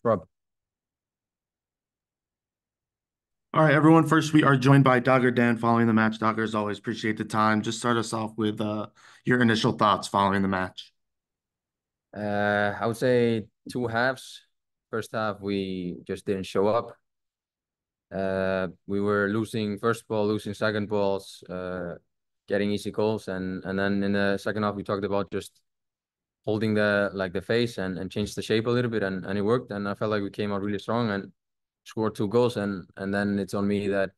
Rob. All right, everyone. First, we are joined by Dagur Dan following the match. Dagur, as always, appreciate the time. Just start us off with your initial thoughts following the match. I would say two halves. First half, we just didn't show up. We were losing first ball, losing second balls, getting easy goals, and then in the second half, we talked about just holding the face and change the shape a little bit, and it worked. And I felt like we came out really strong and scored two goals, and then it's on me that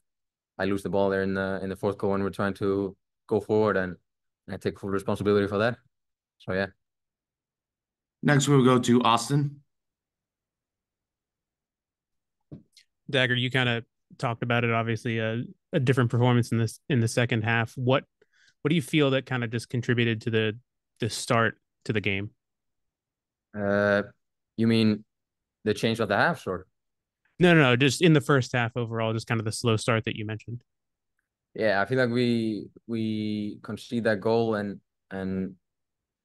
I lose the ball there in the fourth goal when we're trying to go forward, and I take full responsibility for that. So yeah. Next, we'll go to Austin. Dagger, you kind of talked about it. Obviously, a different performance in the second half. What do you feel that kind of just contributed to the start to the game? Uh, you mean the change of the halves, or? No, just in the first half overall, just kind of the slow start that you mentioned. Yeah, I feel like we concede that goal and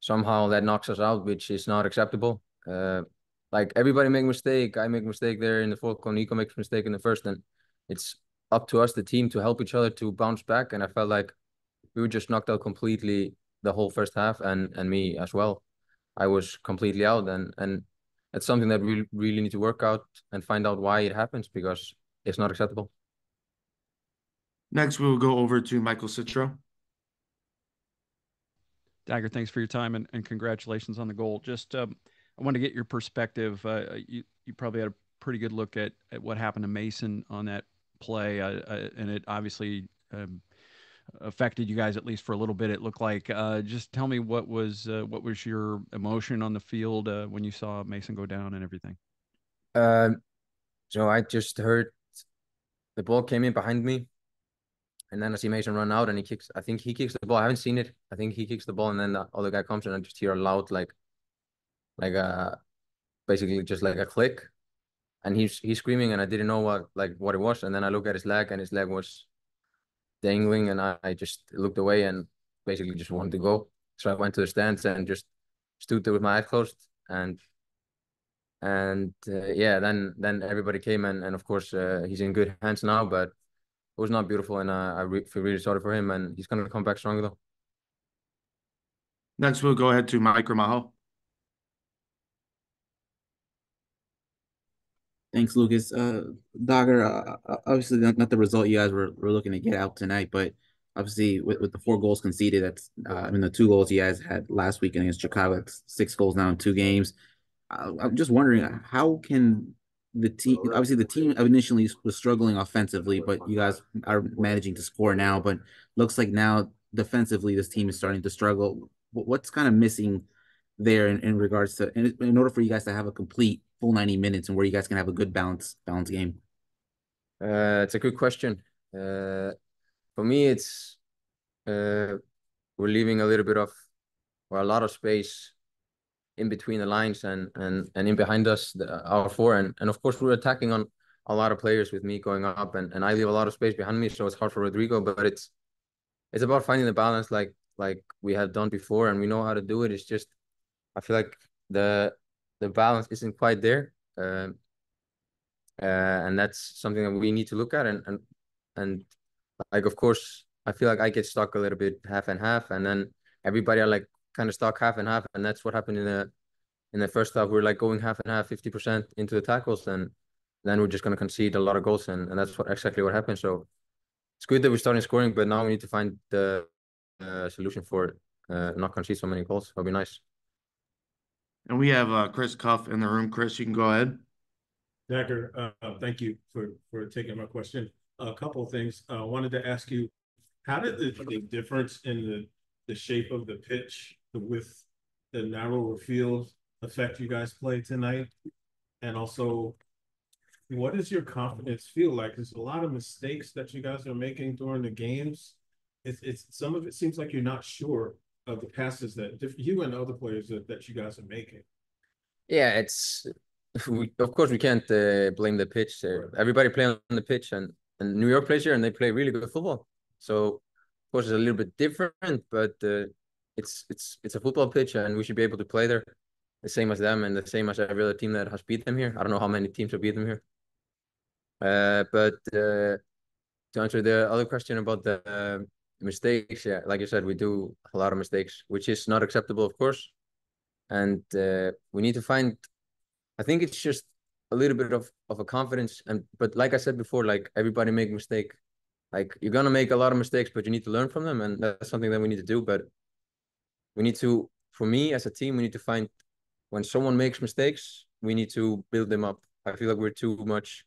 somehow that knocks us out, which is not acceptable. Like everybody make mistake. I make mistake there in the fourth goal. Nico makes mistake in the first, and it's up to us, the team, to help each other to bounce back. And I felt like we were just knocked out completely the whole first half, and me as well. I was completely out, and it's something that we really need to work out and find out why it happens, because it's not acceptable. Next, we will go over to Michael Citro. Dagger, thanks for your time and congratulations on the goal. Just I want to get your perspective. You probably had a pretty good look at what happened to Mason on that play, and it obviously affected you guys at least for a little bit. It looked like. Just tell me what was your emotion on the field when you saw Mason go down and everything. Um, so I just heard the ball came in behind me, and then I see Mason run out, and he kicks. I think he kicks the ball. I haven't seen it. I think he kicks the ball, and then the other guy comes, and I just hear a loud like basically just like a click, and he's screaming, and I didn't know what it was, and then I look at his leg, and his leg was dangling, and I just looked away and basically just wanted to go. So I went to the stands and just stood there with my eyes closed, and yeah, then everybody came, and of course he's in good hands now, but it was not beautiful, and feel really sorry for him, and he's gonna come back stronger though. Next, we'll go ahead to Mike Ramajo. Thanks, Lucas. Dogger, obviously not the result you guys were looking to get out tonight, but obviously with the 4 goals conceded, that's I mean the 2 goals you guys had last week against Chicago, that's 6 goals now in 2 games. I'm just wondering how can the team, obviously the team initially was struggling offensively, but you guys are managing to score now, but looks like now defensively this team is starting to struggle. What's kind of missing there in regards to in order for you guys to have a complete full 90 minutes and where you guys can have a good balance game? It's a good question. For me, it's we're leaving a little bit of or a lot of space in between the lines and in behind us, our four, and of course we're attacking on a lot of players with me going up, and I leave a lot of space behind me, so it's hard for Rodrigo. But it's about finding the balance, like we have done before, and we know how to do it. It's just I feel like the balance isn't quite there, and that's something that we need to look at, and like of course I feel like I get stuck a little bit half and half, and then everybody are like kind of stuck half and half, and that's what happened in the first half. We're like going half and half, 50% into the tackles, and then we're just going to concede a lot of goals, and that's exactly what happened. So it's good that we're starting scoring, but now we need to find the solution for it, not concede so many goals. That'll be nice. And we have Chris Cuff in the room. Chris, you can go ahead. Dagur, thank you for taking my question. A couple of things. I wanted to ask you, how did the difference in the shape of the pitch with the narrower field affect you guys play tonight? And also, what does your confidence feel like? There's a lot of mistakes that you guys are making during the games. It's some of it seems like you're not sure of the passes that you and other players that you guys are making. Yeah, of course we can't blame the pitch. Everybody play on the pitch, and New York plays here, and they play really good football. So of course it's a little bit different, but it's a football pitch, and we should be able to play there. the same as them and the same as every other team that has beat them here. I don't know how many teams have beat them here. But to answer the other question about the mistakes, yeah, like you said, we do a lot of mistakes, which is not acceptable, of course. And we need to find, I think it's just a little bit of a confidence. But like I said before, like everybody make mistake. Like you're gonna make a lot of mistakes, but you need to learn from them, and that's something that we need to do. But we need to, for me as a team, we need to find when someone makes mistakes, we need to build them up. I feel like we're too much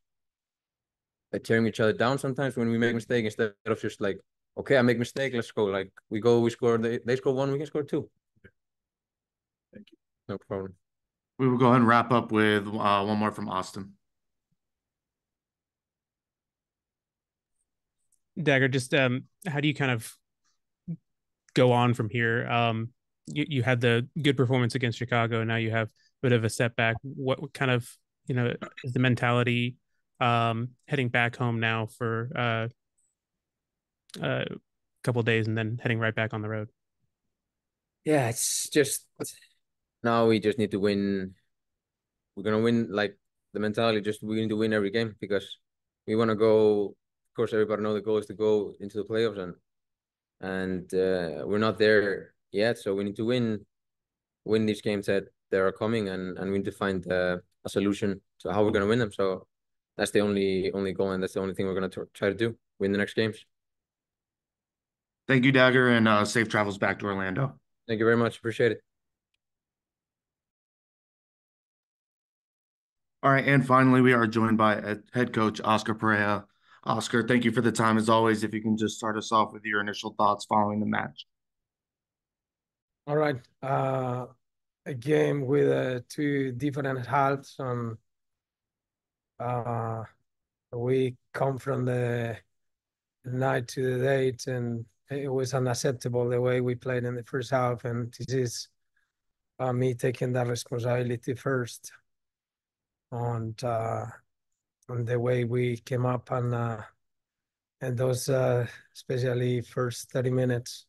tearing each other down sometimes when we make mistake instead of just like, okay, I make mistake, let's go. Like we go, we score, they score one, we can score two. Thank you. No problem. We will go ahead and wrap up with one more from Austin. Dagur, just how do you kind of go on from here? You had the good performance against Chicago, and now you have a bit of a setback. What kind of, is the mentality heading back home now for a couple of days and then heading right back on the road? Yeah, it's just now we just need to win. We're gonna win, like the mentality, just we need to win every game because we want to go. Of course, everybody know the goal is to go into the playoffs, and we're not there yet, so we need to win these games that are coming, and we need to find a solution to how we're gonna win them. So that's the only goal, and that's the only thing we're gonna try to do: win the next games. Thank you, Dagur, and safe travels back to Orlando. Thank you very much. Appreciate it. All right, and finally, we are joined by head coach Oscar Pareja. Oscar, thank you for the time as always. If you can just start us off with your initial thoughts following the match. All right. A game with two different halves. We come from the night to the date, and it was unacceptable the way we played in the first half. And this is me taking that responsibility first on the way we came up and those especially first 30 minutes.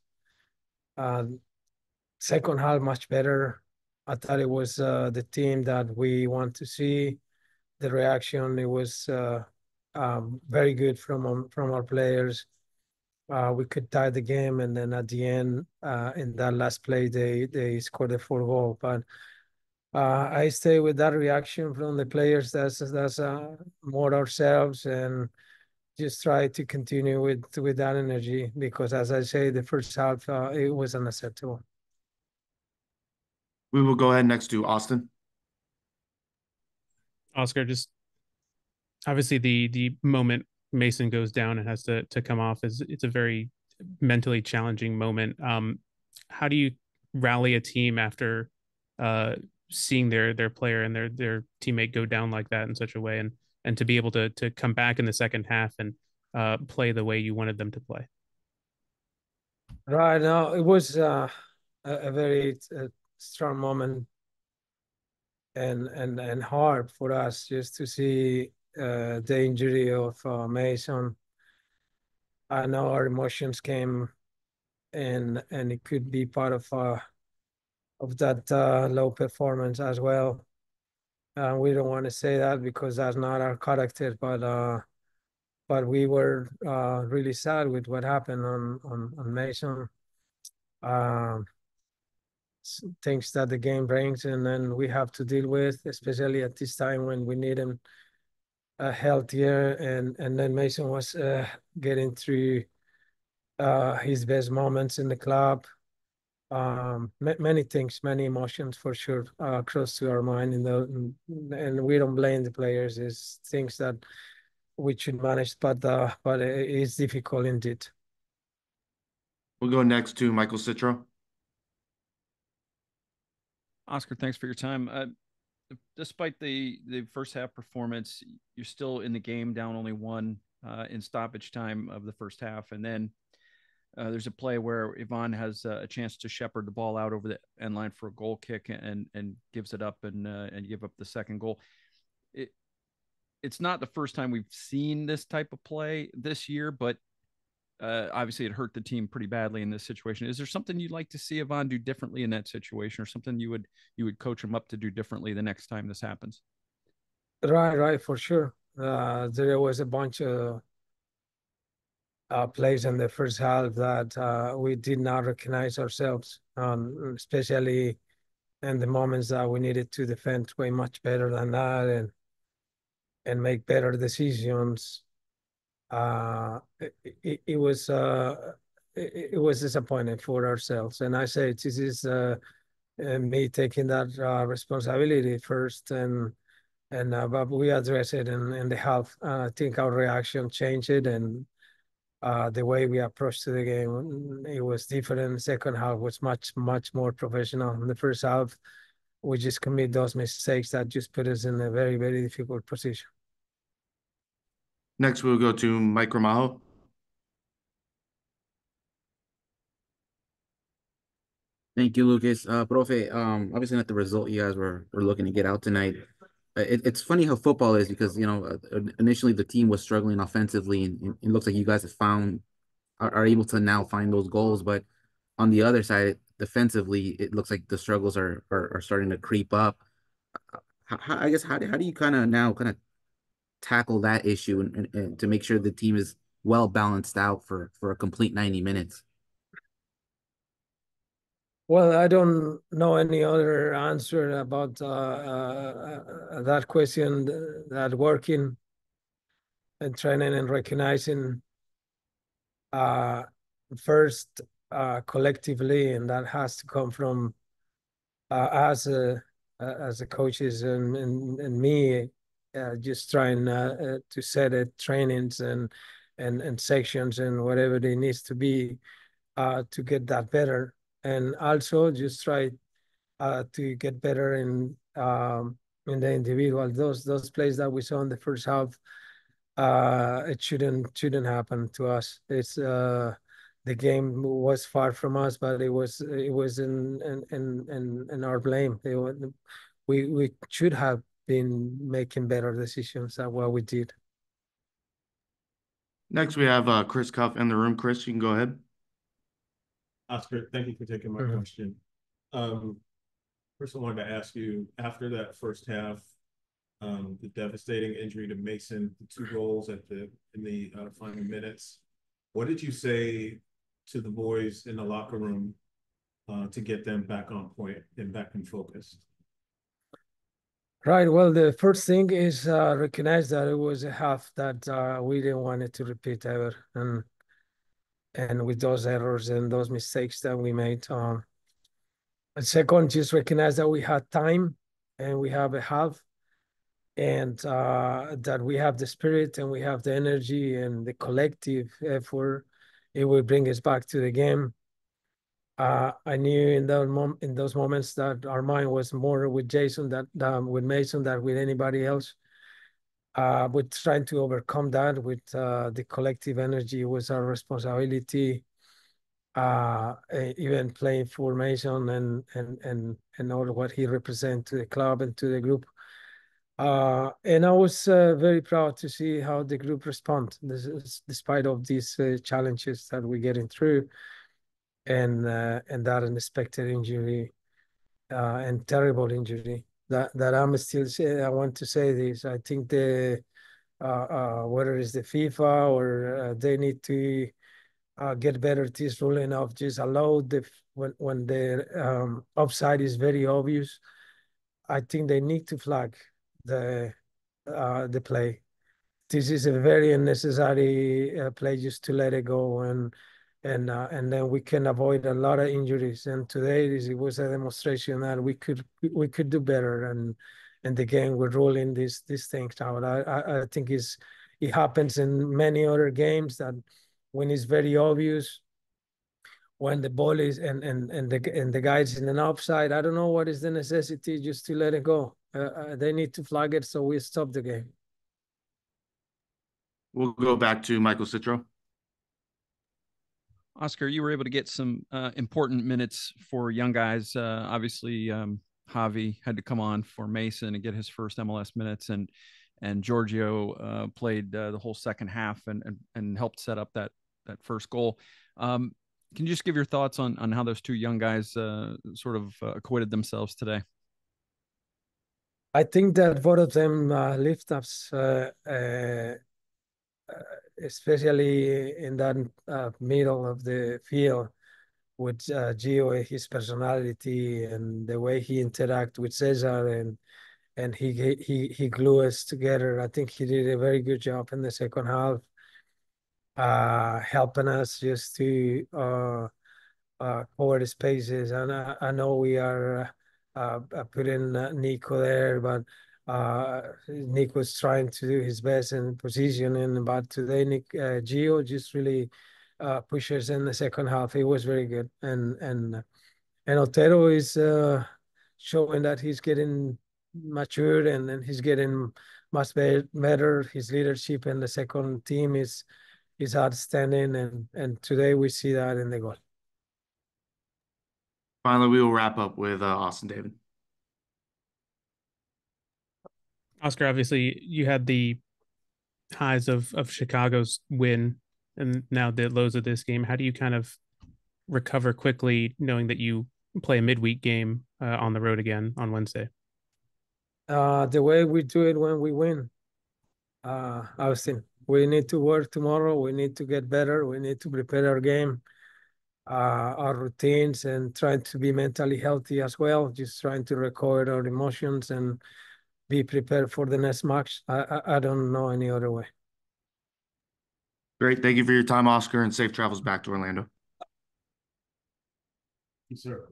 Second half much better. I thought it was the team that we want to see. The reaction, it was very good from our players. We could tie the game, and then at the end, in that last play, they scored the 4th goal. But I stay with that reaction from the players. That's more ourselves, and just try to continue with that energy because, as I say, the first half it was unacceptable. We will go ahead next to Austin. Oscar, just obviously the moment Mason goes down and has to come off it's a very mentally challenging moment. How do you rally a team after seeing their player and their teammate go down like that in such a way, and to be able to come back in the second half and play the way you wanted them to play? Right now, it was a very strong moment and hard for us just to see the injury of Mason. I know our emotions came, and it could be part of that low performance as well. We don't want to say that because that's not our character, but we were really sad with what happened on Mason. Things that the game brings, and then we have to deal with, especially at this time when we need him healthier. And then Mason was getting through his best moments in the club. Many things, many emotions for sure cross to our mind, and we don't blame the players. It's things that we should manage, but it's difficult indeed. We'll go next to Michael Citro. Oscar, thanks for your time. Despite the first half performance, you're still in the game, down only one in stoppage time of the first half, and then there's a play where Ivan has a chance to shepherd the ball out over the end line for a goal kick and gives it up and give up the second goal. It's not the first time we've seen this type of play this year, but obviously it hurt the team pretty badly in this situation. Is there something you'd like to see Ivan do differently in that situation, or something you would coach him up to do differently the next time this happens? Right, for sure. There was a bunch of plays in the first half that we did not recognize ourselves, especially in the moments that we needed to defend way much better than that and make better decisions. It was disappointing for ourselves, and I say this is me taking that responsibility first, and but we address it in the half. I think our reaction changed it, and the way we approached the game, it was different. The second half was much more professional. In the first half, we just commit those mistakes that just put us in a very difficult position. Next, we'll go to Mike Ramajo. Thank you, Lucas. Profe, obviously not the result you guys were looking to get out tonight. It's funny how football is, because, initially the team was struggling offensively, and it looks like you guys are able to now find those goals. But on the other side, defensively, it looks like the struggles are starting to creep up. I guess how do you kind of tackle that issue and to make sure the team is well balanced out for a complete 90 minutes? Well, I don't know any other answer about that question. That working and training and recognizing first collectively, and that has to come from us as a coaches and me, just trying to set it trainings and sections and whatever it needs to be to get that better. And also just try to get better in the individual. Those plays that we saw in the first half, it shouldn't happen to us. It's the game was far from us, but it was in our blame. We should have been making better decisions than what we did. Next, we have Chris Cuff in the room. Chris, you can go ahead. Oscar, thank you for taking my question. First, I wanted to ask you, after that first half, the devastating injury to Mason, the 2 goals in the final minutes, what did you say to the boys in the locker room to get them back on point and back in focus? Right. Well, the first thing is recognize that it was a half that we didn't want it to repeat ever, and with those errors and those mistakes that we made. And second, just recognize that we had time and we have a half, and that we have the spirit and we have the energy and the collective effort. It will bring us back to the game. I knew in those moments that our mind was more with Jason with Mason than with anybody else. We're trying to overcome that with the collective energy was our responsibility. Even playing for Mason and all what he represents to the club and to the group. And I was very proud to see how the group respond, despite of these challenges that we're getting through, and that unexpected injury and terrible injury. That I'm still say. I want to say this. I think the whether it's the FIFA or they need to get better at this ruling of just allow when the offside is very obvious. I think they need to flag the play. This is a very unnecessary play just to let it go, and then we can avoid a lot of injuries. And today it was a demonstration that we could do better, and the game we're rolling these things out. I think it happens in many other games that when it's very obvious, when the ball is and the guy's in an offside, I don't know what is the necessity just to let it go. They need to flag it so we stop the game. We'll go back to Michael Citro. Oscar, you were able to get some important minutes for young guys. Obviously, Javi had to come on for Mason and get his first MLS minutes, and Giorgio played the whole second half and helped set up that that first goal. Can you just give your thoughts on how those two young guys sort of acquitted themselves today? I think that both of them lift us, especially in that middle of the field with Gio, his personality and the way he interact with Cesar, and he glue us together. I think he did a very good job in the second half, helping us just to cover the spaces. And I know we are putting Nico there, but Nico's trying to do his best in positioning. But today, Gio just really pushes in the second half. He was very good, and Otero is showing that he's getting matured and he's getting much better. His leadership in the second team is outstanding, and today we see that in the goal. Finally, we will wrap up with Austin David. Oscar, obviously you had the highs of Chicago's win and now the lows of this game. How do you kind of recover quickly knowing that you play a midweek game on the road again on Wednesday? The way we do it when we win, Austin, we need to work tomorrow. We need to get better. We need to prepare our game, our routines, and trying to be mentally healthy as well. Just trying to record our emotions and be prepared for the next match. I don't know any other way. Great. Thank you for your time, Oscar, and safe travels back to Orlando. Yes, sir.